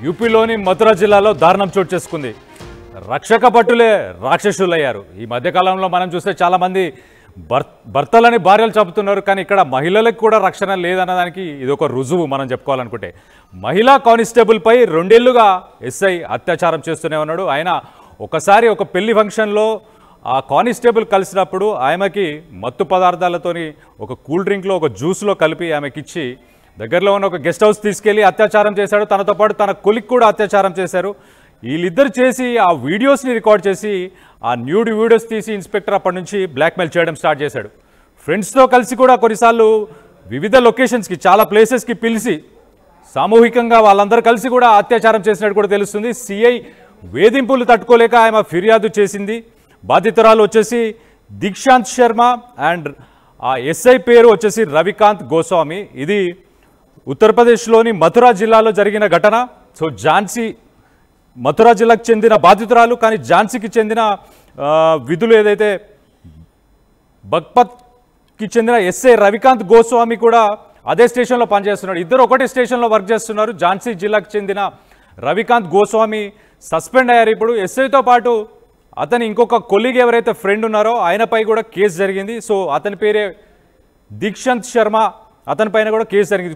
యూపీలోని మథురా జిల్లాలో దారుణం చోటు చేసుకుంది. రక్షక భటులే రాక్షసులయ్యారు. ఈ మధ్యకాలంలో మనం చూస్తే చాలామంది భర్తలని భార్యలు చంపుతున్నారు. కానీ ఇక్కడ మహిళలకు కూడా రక్షణ లేదన్నదానికి ఇది ఒక రుజువు మనం చెప్పుకోవాలనుకుంటే. మహిళా కానిస్టేబుల్పై 2 ఏళ్లుగా ఎస్ఐ అత్యాచారం చేస్తూనే ఉన్నాడు. ఆయన ఒకసారి ఒక పెళ్లి ఫంక్షన్లో ఆ కానిస్టేబుల్ కలిసినప్పుడు ఆమెకి మత్తు పదార్థాలతోని ఒక కూల్ డ్రింక్లో ఒక జ్యూస్లో కలిపి ఆమెకిచ్చి దగ్గరలో ఉన్న ఒక గెస్ట్ హౌస్ తీసుకెళ్లి అత్యాచారం చేశాడు. తనతో పాటు తన కొలిక్ కూడా అత్యాచారం చేశారు. వీళ్ళిద్దరు చేసి ఆ వీడియోస్ని రికార్డ్ చేసి ఆ న్యూడ్ వీడియోస్ తీసి ఇన్స్పెక్టర్ అప్పటి నుంచి బ్లాక్మెయిల్ చేయడం స్టార్ట్ చేశాడు. ఫ్రెండ్స్తో కలిసి కూడా కొన్నిసార్లు వివిధ లొకేషన్స్కి చాలా ప్లేసెస్కి పిలిచి సామూహికంగా వాళ్ళందరూ కలిసి కూడా అత్యాచారం చేసినట్టు కూడా తెలుస్తుంది. సిఐ వేధింపులు తట్టుకోలేక ఆమె ఫిర్యాదు చేసింది. బాధితురాలు వచ్చేసి దీక్షాంత్ శర్మ అండ్ ఆ ఎస్ఐ పేరు వచ్చేసి రవికాంత్ గోస్వామి. ఇది ఉత్తరప్రదేశ్లోని మథురా జిల్లాలో జరిగిన ఘటన. సో ఝాన్సీ మథురా జిల్లాకు చెందిన బాధితురాలు, కానీ ఝాన్సీకి చెందిన విధులు ఏదైతే బగ్పత్కి చెందిన ఎస్ఐ రవికాంత్ గోస్వామి కూడా అదే స్టేషన్లో పనిచేస్తున్నాడు. ఇద్దరు ఒకటే స్టేషన్లో వర్క్ చేస్తున్నారు. ఝాన్సీ జిల్లాకు చెందిన రవికాంత్ గోస్వామి సస్పెండ్ అయ్యారు. ఇప్పుడు ఎస్ఐతో పాటు అతని ఇంకొక కొలీగ్ ఎవరైతే ఫ్రెండ్ ఉన్నారో ఆయనపై కూడా కేసు జరిగింది. సో అతని పేరే దీక్షాంత్ శర్మ, అతని పైన కూడా కేసు జరిగింది.